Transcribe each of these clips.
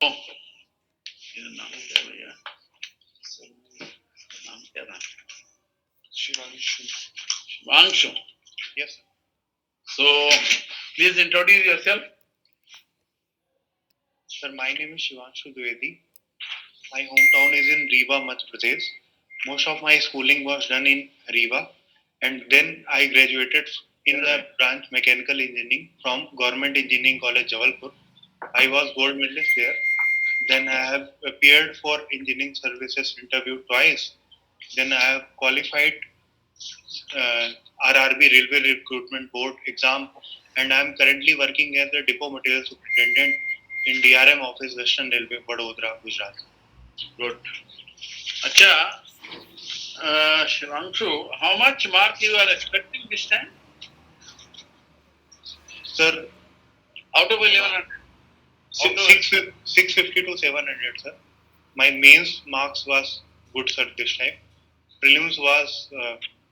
Oh, ये नाम क्या भैया? नाम क्या था? Shivanshu. Shivanshu. Yes, sir. So, please introduce yourself. Sir, my name is Shivanshu Dwivedi. My hometown is in Rewa, Madhya Pradesh. Most of my schooling was done in Rewa, and then I graduated in the branch Mechanical Engineering from Government Engineering College, Jabalpur. I was gold medalist there. Then I have appeared for engineering services interview twice. Then I have qualified RRB Railway Recruitment Board exam, and I am currently working as a depot material superintendent in DRM office, Western Railway, Vadodara, Gujarat. Good. Acha, Shivanshu, how much mark you are expecting this time? Sir, out of 1100? 650 to 700, sir. My mains marks was good, sir, this time. Prelims was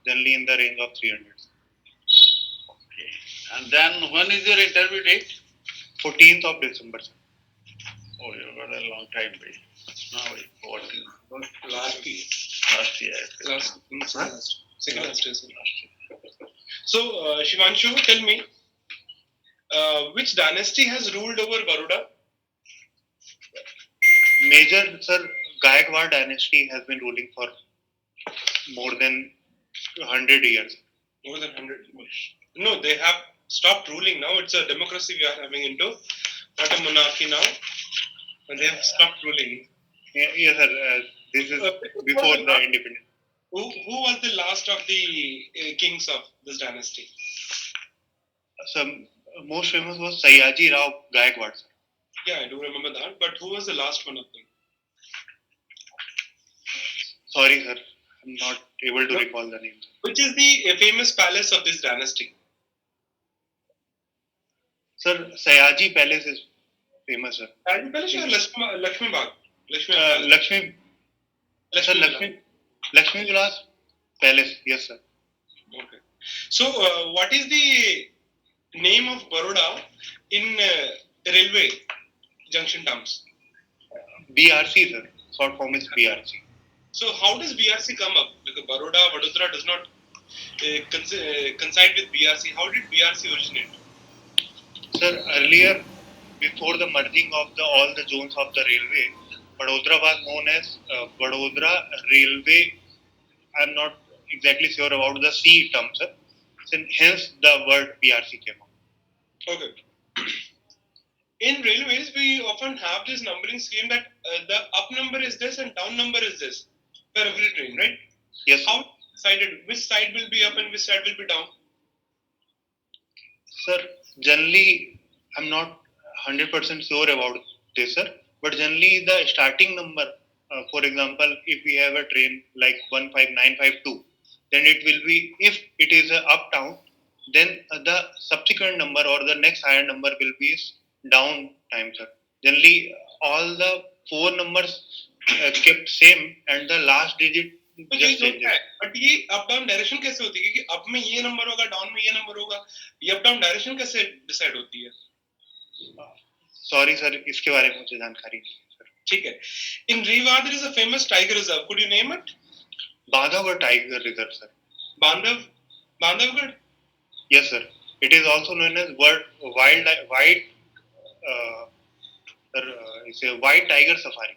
generally in the range of 300. Okay. And then when is your interview date? 14th of December, sir. Oh, you got a long time, bhai. Now, 14. Last year. Last year. Second last year. So, Shivanshu, tell me, which dynasty has ruled over Baroda? Major, sir, Gaikwad dynasty has been ruling for more than 100 years. More than 100 years? No, they have stopped ruling now. It's a democracy we are having into, not a monarchy now. And they have stopped ruling. Yes, sir. This is before the independence. Who was the last of the kings of this dynasty? So, most famous was Sayaji Rao Gaikwad. Yeah, I do remember that. But who was the last one of them? Sorry, sir. I'm not able to recall the name. Which is the famous palace of this dynasty? Sir, Sayaji Palace is famous, sir. Sayaji Palace or Lakshmi Bagh? Lakshmi Vilas Palace, yes, sir. Okay. So, what is the name of Baroda in railway junction terms? BRC, sir. Short form is BRC. So, how does BRC come up? Because Baroda, Vadodara does not coincide with BRC. How did BRC originate? Sir, earlier, before the merging of all the zones of the railway, Vadodara was known as Vadodara Railway. I am not exactly sure about the C term, sir. Hence, the word BRC came up. Okay. In railways, we often have this numbering scheme that the up number is this and down number is this for every train, right? Yes. How decided which side will be up and which side will be down? Sir, generally, I'm not 100% sure about this, sir. But generally, the starting number, for example, if we have a train like 15952, then it will be, if it is a up down, then the subsequent number or the next higher number will be down time, sir. Generally, all the four numbers kept same and the last digit just changes. But ये up down direction कैसे होती है? क्योंकि up में ये number होगा, down में ये number होगा. ये up down direction कैसे decide होती है? Sorry, sir, इसके बारे में मुझे जानकारी नहीं है, sir. ठीक है. In Rewa there is a famous tiger reserve. Could you name it? Bandhavgarh Tiger Reserve, sir. Bandhavgarh? Yes, sir. It is also known as it's a white tiger safari.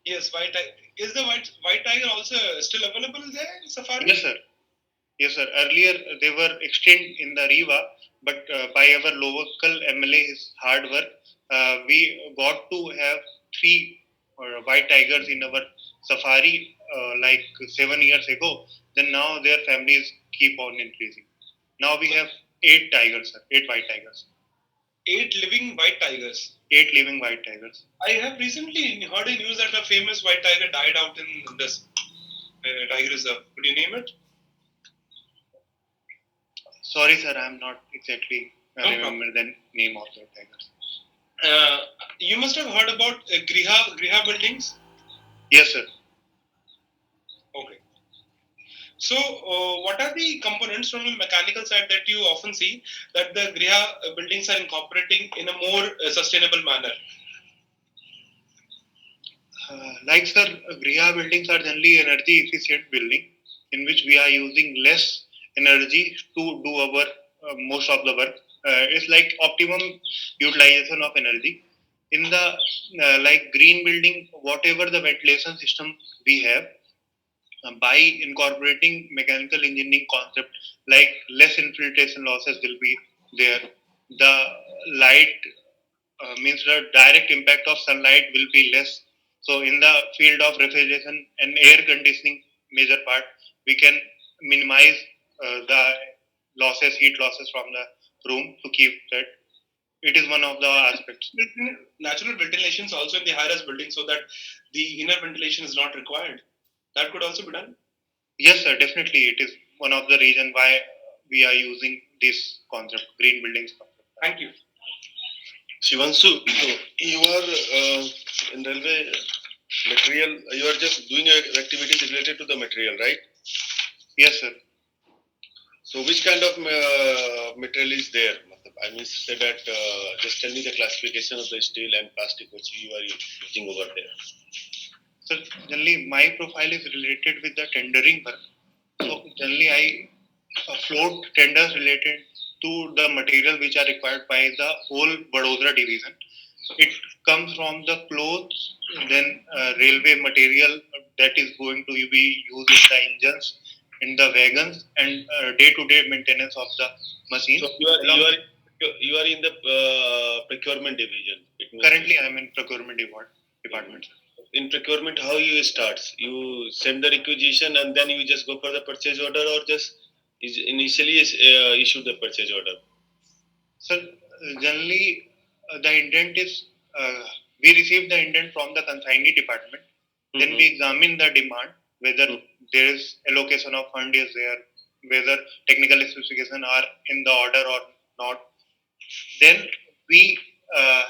Yes, white tiger. Is the white tiger also still available there in safari? Yes, sir. Yes, sir. Earlier they were extinct in the Rewa, but by our local MLA, his hard work, we got to have 3 white tigers in our safari like 7 years ago. Then now their families keep on increasing. Now we have 8 tigers, sir. 8 white tigers. 8 living white tigers. 8 living white tigers. I have recently heard a news that a famous white tiger died out in this tiger reserve. Could you name it? Sorry, sir, I am not exactly remember the name of the tigers. You must have heard about Griha buildings? Yes, sir. Okay. So, what are the components from the mechanical side that you often see that the Griha buildings are incorporating in a more sustainable manner? Like sir, Griha buildings are generally energy efficient building in which we are using less energy to do our most of the work. It's like optimum utilization of energy. In the like green building, whatever the ventilation system we have, by incorporating mechanical engineering concept like less infiltration losses will be there. The light means the direct impact of sunlight will be less. So in the field of refrigeration and air conditioning major part, we can minimize the losses, heat losses from the room to keep that. It is one of the aspects. Natural ventilation is also in the high-rise building so that the inner ventilation is not required. That could also be done. Yes, sir, definitely. It is one of the reason why we are using this concept, green buildings concept. Thank you. Shivanshu, you are in railway material. You are just doing activities related to the material, right? Yes, sir. So, which kind of material is there? I mean, say that just tell me the classification of the steel and plastic which you are using over there. So, generally, my profile is related with the tendering work. So, generally, I float tenders related to the material which are required by the whole Vadodara division. It comes from the clothes, then railway material that is going to be used in the engines, in the wagons, and day-to-day maintenance of the machine. So you are in the procurement division. Currently, I am in procurement department. In procurement, how you starts? You send the requisition and then you just go for the purchase order, or just initially issue the purchase order? So generally, the intent is we receive the intent from the consignee department. Then we examine the demand, whether there is allocation of fund is there, whether technical specifications are in the order or not. Then we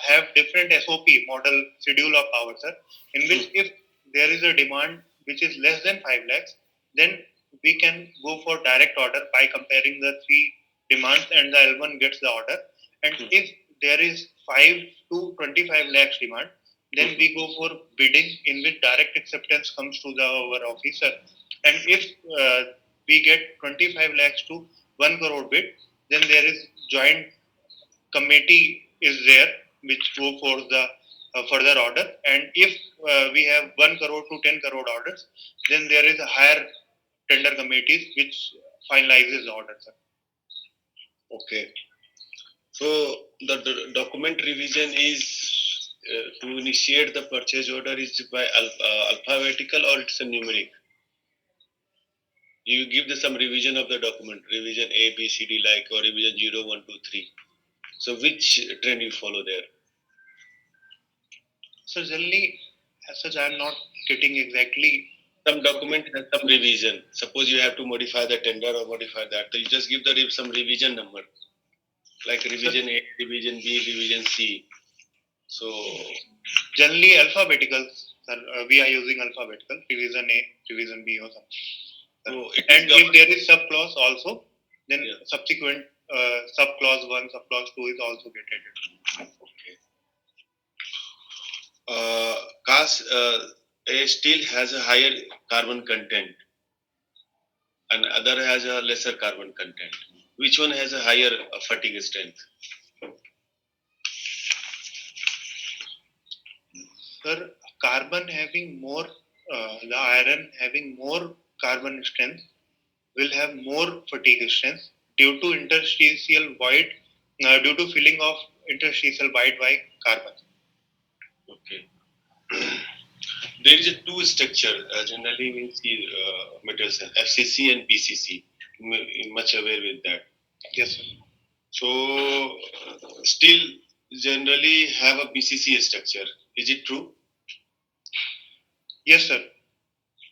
have different SOP model schedule of ours, sir, in which if there is a demand which is less than 5 lakhs, then we can go for direct order by comparing the three demands and the L1 gets the order. And if there is 5 to 25 lakhs demand, then we go for bidding in which direct acceptance comes to our officer. And if we get 25 lakhs to 1 crore bid, then there is joint committee is there which go for the further order. And if we have 1 crore to 10 crore orders, then there is a higher tender committees which finalizes the order, sir. Okay. So the document revision is to initiate the purchase order is by alphabetical or it's a numeric? You give some revision of the document, revision A, B, C, D, like, or revision 0, 1, 2, 3. So which trend you follow there? So generally, as such, I am not getting exactly. Some document has some revision. Suppose you have to modify the tender or modify that. So you just give some revision number, like revision A, revision B, revision C. So generally alphabetical, sir, we are using alphabetical, revision A, revision B or something. So and if there is sub clause also, then subsequent sub clause 1, sub clause 2 is also get added. Okay. A steel has a higher carbon content and other has a lesser carbon content. Which one has a higher fatigue strength? Sir, carbon having more, the iron having more carbon strength will have more fatigue strength due to interstitial void, due to filling of interstitial void by carbon. Okay. There is a two structure generally we see metals, FCC and BCC. Much aware with that. Yes, sir. So steel generally have a BCC structure. Is it true? Yes, sir.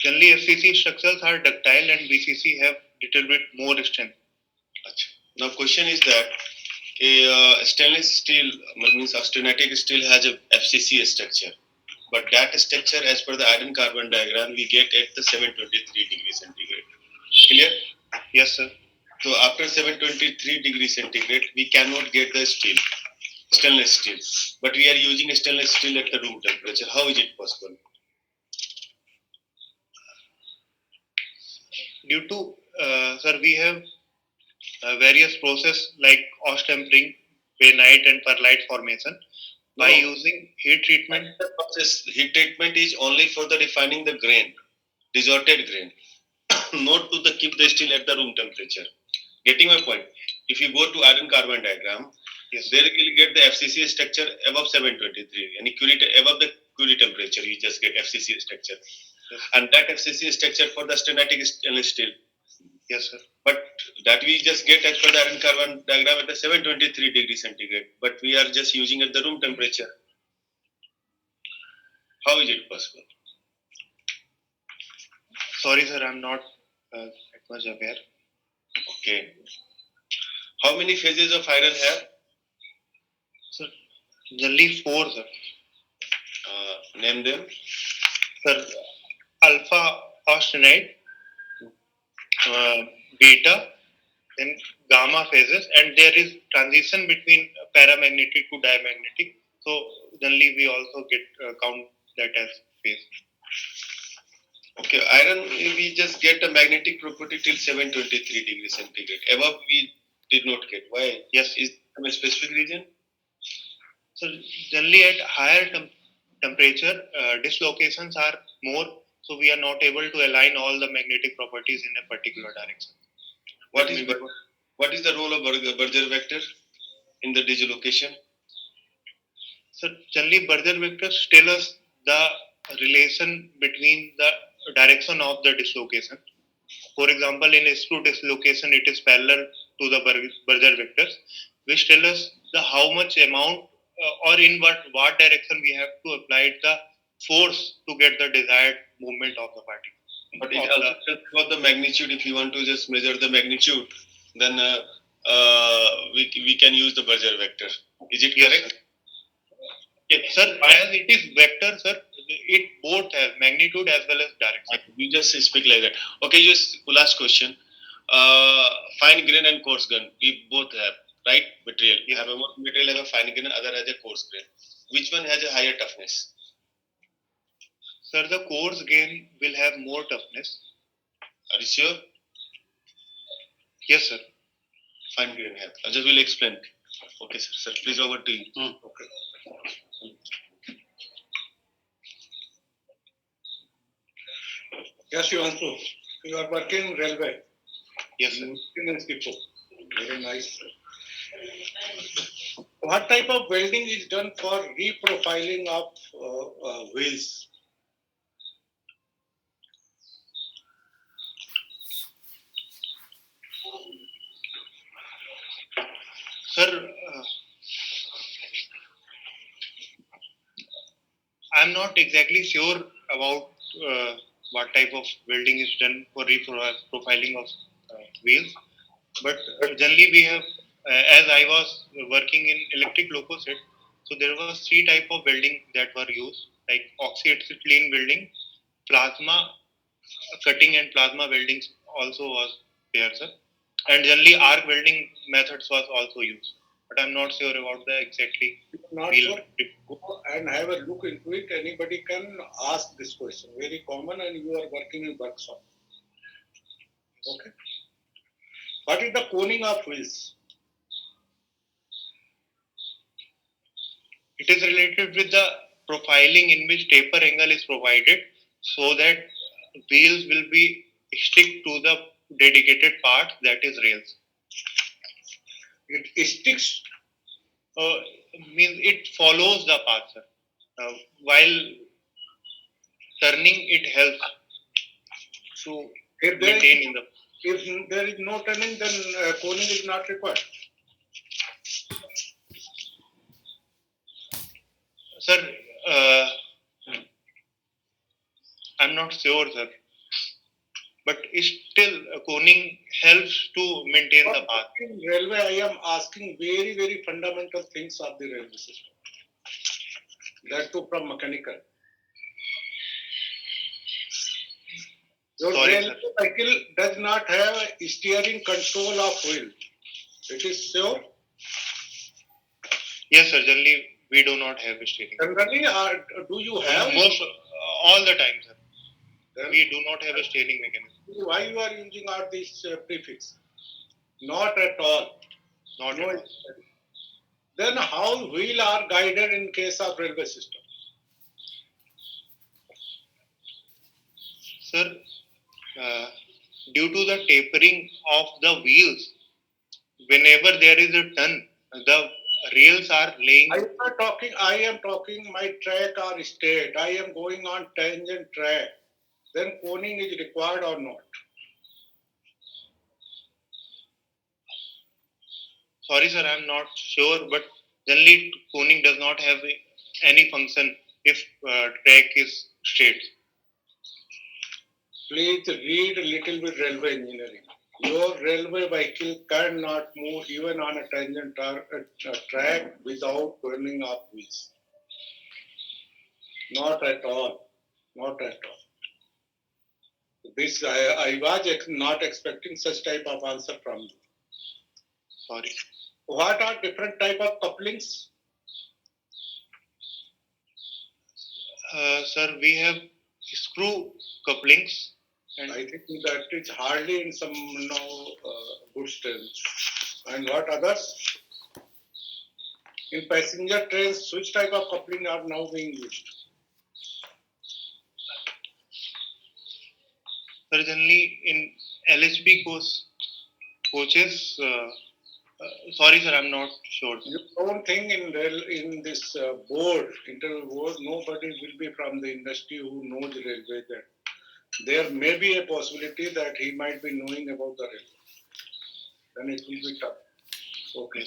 Generally, FCC structures are ductile and BCC have little bit more strength. Now, question is that a stainless steel means austenitic steel has a FCC structure, but that structure, as per the iron carbon diagram, we get at the 723 degrees centigrade. Clear? Yes, sir. So after 723 degrees centigrade, we cannot get the stainless steel, but we are using stainless steel at the room temperature. How is it possible? due to, sir, we have various process like Ostempering, bainite and perlite formation. By No. using heat treatment, The process heat treatment is only for the refining the grain, distorted grain, not to the keep the steel at the room temperature. Getting my point? If you go to iron carbon diagram, yes, there you will get the FCC structure above 723, and above the Curie temperature, you just get FCC structure. yes, And that FCC structure for the stenotic stainless steel. yes, sir. But that we just get as per the iron carbon diagram at the 723 degrees centigrade. But we are just using at the room temperature. How is it possible? Sorry, sir, I'm not that much aware. Okay. How many phases of iron have? Sir, generally 4, sir. Name them. Sir, alpha austenite, beta, then gamma phases, and there is transition between paramagnetic to diamagnetic. So generally we also get count that as phase. Okay, iron we just get a magnetic property till 723 degrees centigrade. Above we did not get. Why? Yes, Is there a specific reason? so generally at higher temperature, dislocations are more, so we are not able to align all the magnetic properties in a particular direction. What is the role of Berger vector in the dislocation? So generally Berger vectors tell us the relation between the direction of the dislocation. For example, in screw dislocation, it is parallel to the Berger vectors, which tell us the how much amount or in what direction we have to apply the force to get the desired movement of the particle. But it also tells about the magnitude. If you want to just measure the magnitude, then we can use the Berger vector. Is it correct? Yes, sir. As it is vector, sir, it both has magnitude as well as direction. You just speak like that. Okay, just last question. Fine grain and coarse grain, we both have, right? Material. You have one material have a fine grain, other has a coarse grain. Which one has a higher toughness? Sir, the coarse grain will have more toughness. Are you sure? Yes, sir. Fine grain have. I just will explain. Okay, sir. Sir, please over to you. Okay. Yes, Shivanshu, you are working in railway. Yes, sir. Maintenance depot. Very nice. What type of welding is done for reprofiling of wheels? Sir, I'm not exactly sure about what type of welding is done for reprofiling of wheels, but generally we have, as I was working in electric loco set, so there was 3 type of welding that were used, like oxyacetylene welding, plasma cutting and plasma welding also was there, sir. And generally arc welding methods was also used, but I'm not sure about the exactly Not wheel. sure. Go and have a look into it. Anybody can ask this question. Very common, and you are working in workshop. Okay. What is the coning of wheels? It is related with the profiling in which taper angle is provided so that wheels will be stick to the dedicated part, that is rails. It sticks. Means it follows the path, sir. While turning, it helps to If there, maintain in the. if there is no turning, then coning is not required. Sir, I'm not sure, sir. But still, coning helps to maintain the path. In railway, I am asking very, very fundamental things of the railway system. That too from mechanical. Your Sorry, railway cycle does not have a steering control of wheel. It is sure. Yes, sir. Generally, we do not have steering. Generally, do you have? Most all the time, sir. Then We do not have a steering mechanism. why you are using all these prefix? Not at all. Not No, at all. then how wheel are guided in case of railway system? Sir, due to the tapering of the wheels, whenever there is a turn, the rails are laying. I am talking my track or straight. I am going on tangent track. Then coning is required or not? Sorry, sir, I am not sure, but generally coning does not have any function if track is straight. Please read a little bit railway engineering. Your railway vehicle cannot move even on a tangent track without turning off wheels. Not at all. Not at all. This I was not expecting such type of answer from you. Sorry. What are different type of couplings? Sir, we have screw couplings. And I think that is hardly in some good trains. And what others? In passenger trains, which type of coupling are now being used? sir, generally in LHB coaches, sorry, sir, I'm not sure. You don't think in this board, interview board, nobody will be from the industry who knows railway that there may be a possibility that he might be knowing about the railway. Then it will be tough. Okay.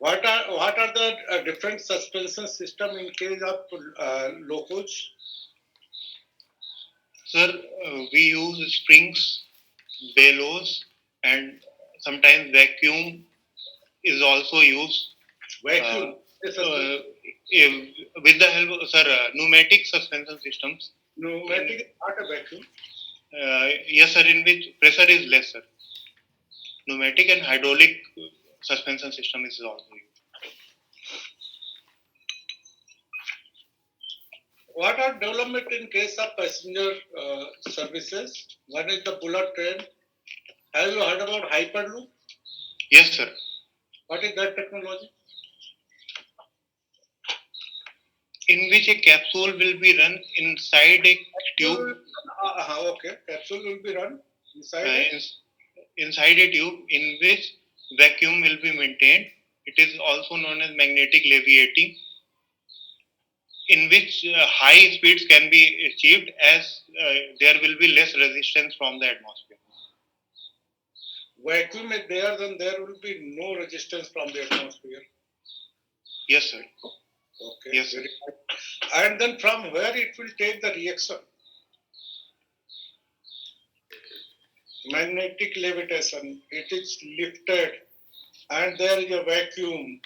What are the different suspension system in case of locos? Sir, we use springs, bellows, and sometimes vacuum is also used. Vacuum. With the help of, sir, pneumatic suspension systems. Pneumatic is not a vacuum. Yes, sir, in which pressure is less, sir. Pneumatic and hydraulic suspension system is also used. What are development in case of passenger services? One is the bullet train. Have you heard about Hyperloop? Yes, sir. What is that technology? In which a capsule will be run inside a tube. Okay, capsule will be run inside. Inside a tube in which vacuum will be maintained. It is also known as magnetic leviating, in which high speeds can be achieved as there will be less resistance from the atmosphere. Vacuum is there, then there will be no resistance from the atmosphere. Yes, sir. Okay. Yes, sir. And then from where it will take the reaction? Magnetic levitation. It is lifted, and there is a vacuum.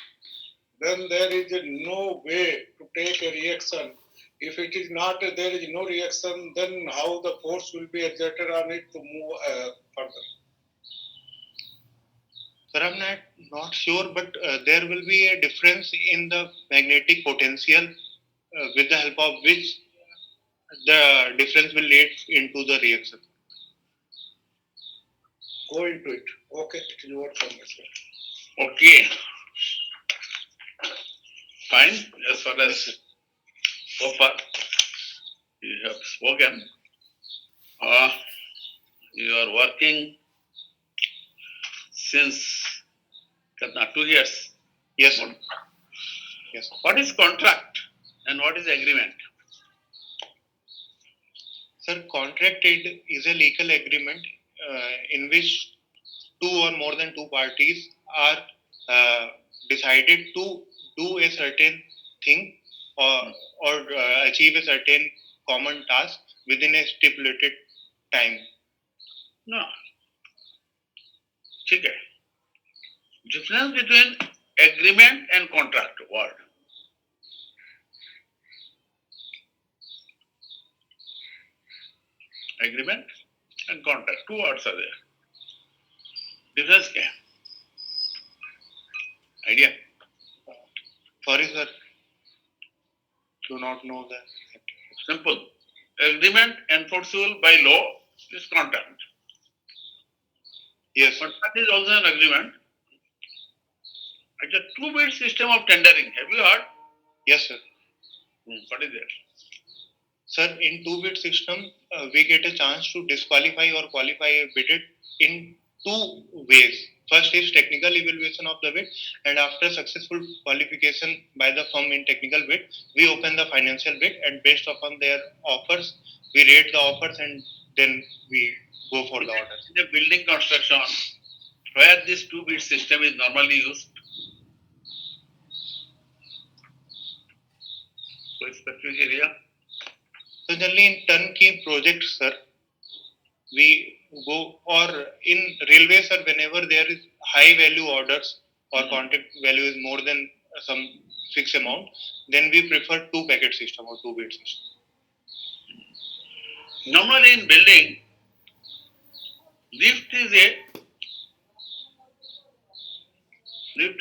Then there is no way to take a reaction. If it is not, there is no reaction, then how the force will be exerted on it to move further? Sir, I'm not sure, but there will be a difference in the magnetic potential with the help of which the difference will lead into the reaction. Go into it. Okay, it is your turn, sir. Okay. Fine. As far as so far you have spoken, you are working since 2 years. Yes, sir. Yes. What is contract and what is agreement? Sir, contract is a legal agreement in which two or more than two parties are decided to do a certain thing or achieve a certain common task within a stipulated time. No. Okay. Difference between agreement and contract word. Agreement and contract. Two words are there. Difference क्या है? Idea? Sorry, sir. Do not know that. Simple. agreement enforceable by law is contract. Yes. Contract is also an agreement. It's a two-bid system of tendering. Have you heard? Yes, sir. What is that? Sir, in two-bid system, we get a chance to disqualify or qualify a bidder in two ways. First is technical evaluation of the bid, and after successful qualification by the firm in technical bid, we open the financial bid, and based upon their offers, we rate the offers and then we go for the orders. In the building construction, where this two-bid system is normally used, for specific area. So generally in turnkey projects, sir, we go, or in railway, sir, whenever there is high value orders or contract value is more than some fixed amount, then we prefer two packet system or two bid system. Normally in building, lift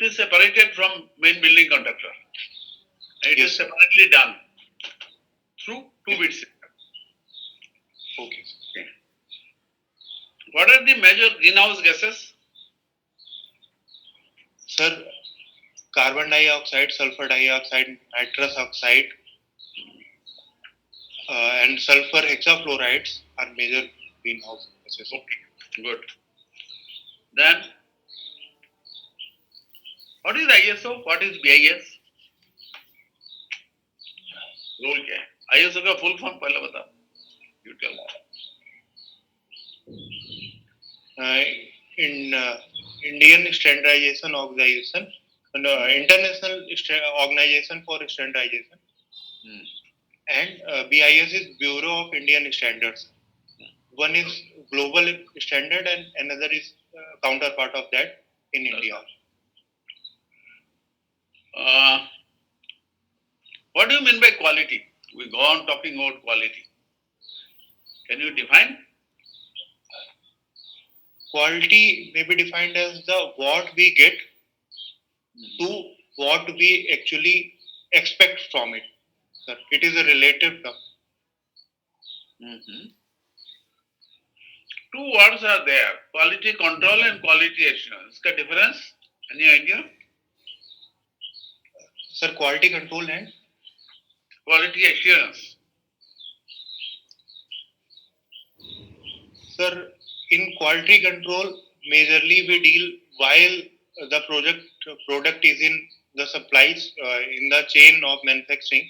is separated from main building contractor. It Yes, is sir. separately done through two-bid system. Okay. What are the major greenhouse gases? Sir, carbon dioxide, sulfur dioxide, nitrous oxide, and sulfur hexafluorides are major greenhouse gases. Okay, good. Then, what is ISO? What is BIS? Role क्या है? ISO का full form पहले बता. You tell. In Indian Standardization Organization, International Organization for Standardization, and BIS is Bureau of Indian Standards. One is global standard and another is counterpart of that in India. What do you mean by quality? We go on talking about quality. Can you define? Quality may be defined as the what we get to what we actually expect from it. Sir, it is a relative term. Two words are there: quality control and quality assurance. Ka difference? Any idea? Sir, quality control and Quality assurance. sir, in quality control, majorly we deal while the product is in the supplies in the chain of manufacturing.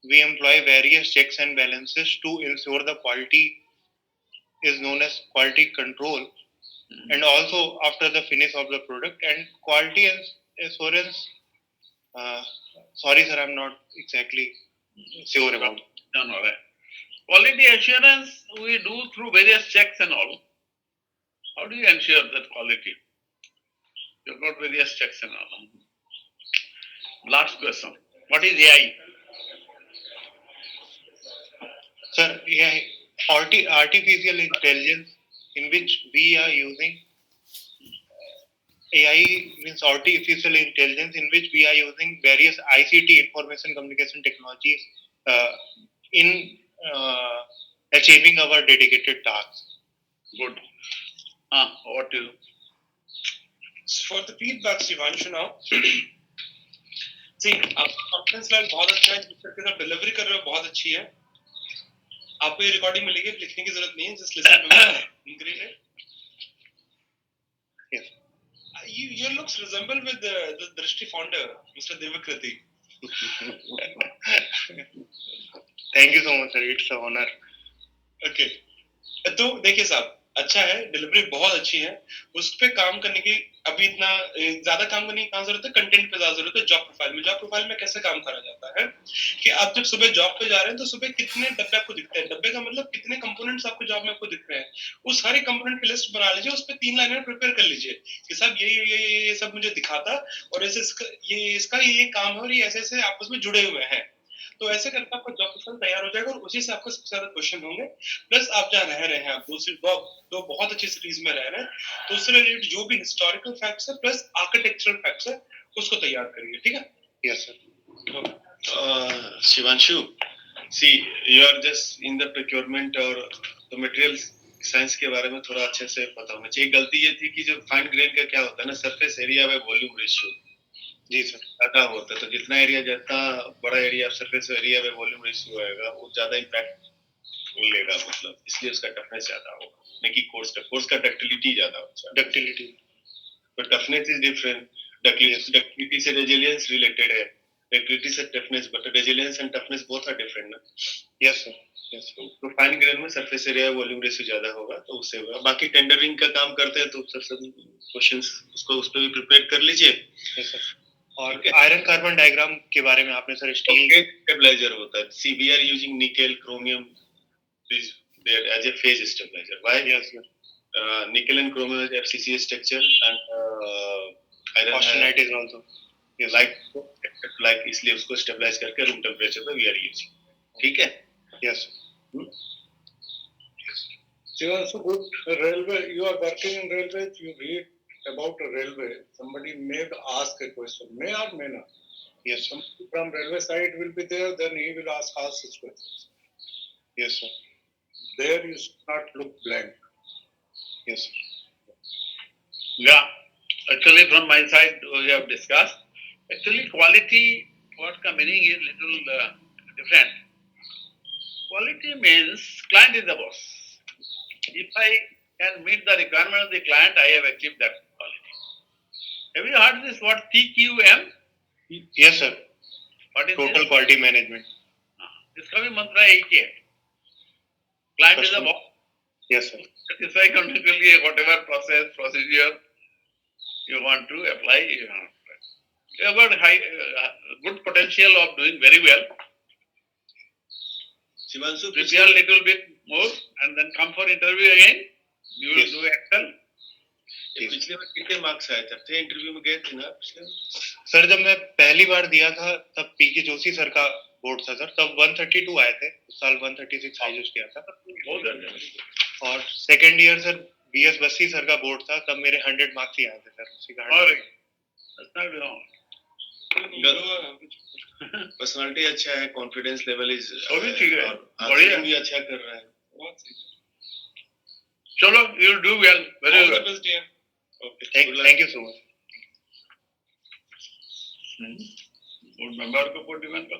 We employ various checks and balances to ensure the quality is known as quality control, and also after the finish of the product and quality assurance. Sorry, sir, I'm not exactly sure about it. No, no, right. Quality assurance we do through various checks and all. How do you ensure that quality? You've got various checks and all. Last question. What is AI? Sir, yeah, artificial intelligence in which we are using AI means artificial intelligence in which we are using various ICT information communication technologies in achieving our dedicated tasks. Good. What do you? For the feedback, Shivanshu now. See, आपका confidence level बहुत अच्छा है, जिस तरीके से delivery कर रहे हो बहुत अच्छी है. आपको ये रिकॉर्डिंग मिलेगी, लिखने की जरूरत नहीं है, just listen to me. Great. Yes. Your looks resemble with the Drishti founder, Mr. Devakriti. Thank you so much, sir. It's an honor. Okay. तो देखिए साहब, अच्छा है, डिलीवरी बहुत अच्छी है. उस पे काम करने की अभी इतना ज्यादा काम करने की कहाँ जरूरत है? कंटेंट पे ज्यादा जरूरत है. जॉब प्रोफाइल में कैसे काम करा जाता है कि आप जब सुबह जॉब पे जा रहे हैं तो सुबह कितने डब्बे आपको दिखते हैं. डब्बे का मतलब कितने कंपोनेंट्स आपको जॉब में आपको दिख रहे हैं. उस सारे कंपोनेंट की लिस्ट बना लीजिए, उस पे 3 लाइनें प्रिपेयर कर लीजिए कि साहब ये सब मुझे दिखाता और ऐसे इसका ये काम है और ये ऐसे आपस में जुड़े हुए हैं. तो ऐसे करके आपका जॉब प्रोफाइल तैयार हो जाएगा और उसी से आपको सबसे ज्यादा क्वेश्चन होंगे. प्लस आप जहाँ रह रहे हैं, आप दो बहुत अच्छी सिटीज में रह रहे हैं, तो उससे रिलेटेड जो भी हिस्टोरिकल फैक्ट्स है प्लस आर्किटेक्चरल फैक्ट्स है उसको तैयार करिए. ठीक है? Yes, sir. Shivanshu, see you are just in the procurement और तो मटेरियल साइंस के बारे में थोड़ा अच्छे से पता होना चाहिए. गलती ये थी कि जो फाइन ग्रेन का क्या होता है ना, surface area by volume ratio. जी सर. ज्यादा होता है, तो जितना एरिया, जितना बड़ा area surface area by volume ratio आएगा वो ज्यादा इम्पैक्ट लेगा, मतलब इसलिए उसका टफनेस ज्यादा होगा. नहीं कि कोर्स का डक्टिलिटी ज्यादा होता है. Ductility. But toughness is different. Ductility से रेजिलियंस रिलेटेड है. डक्टिलिटी से toughness, but resilience and toughness both are different ना. Yes sir. यस. तो फाइन ग्रेन में सरफेस एरिया वॉल्यूम रेशियो ज्यादा होगा, तो उससे होगा. बाकी टेंडरिंग का काम करते हैं तो सर सब क्वेश्चंस उसको उस पर भी प्रिपेयर कर लीजिए. Yes sir. और आयरन कार्बन डायग्राम के बारे में आपने सर स्टील स्टेबलाइजर होता है. See we are using nickel chromium as a phase stabiliser. Why? Yes sir. Nickel and chromium has FCC structure, and iron austenite is also like इसलिए उसको stabilise करके room temperature पे we are using. ठीक है. Yes. Shivanshu, good railway. You are working in railways. You read about a railway. Somebody may ask a question, may or may not. Yes. Somebody from railway side will be there. Then he will ask all such questions. Yes sir. There you should not look blank. Yes. Yeah, actually from my side we have discussed. Actually quality, what the meaning is little different. Quality means client is the boss. If I can meet the requirement of the client, I have achieved that quality. Have you heard this word TQM? Yes sir. What is total this? Quality management. इसका भी मंत्र एक ही है. Client is the boss. Yes sir. Satisfy continually whatever process, procedure you want to apply. You have got good potential of doing very well. Shivanshu, Prepare a little bit more and then come for interview again. You will Yes. do excel. पिछले बार कितने marks आए थे interview में गए थे ना पिछले? Sir जब मैं पहली बार दिया था तब पीके जोशी सर का बोर्ड था सर, तब 132 आए थे. उस साल 136 हाईएस्ट किया था. बहुत अच्छा. और second year sir BS Bassi sir का बोर्ड था, तब मेरे 100 मार्क्स ही आए थे सर. उसी का और that's not wrong. पर्सनालिटी अच्छा है, कॉन्फिडेंस लेवल इज वो भी ठीक है. और बढ़िया. भी अच्छा कर रहा है. चलो, you will do well. Very well. Thank you so much. Board member को 41 का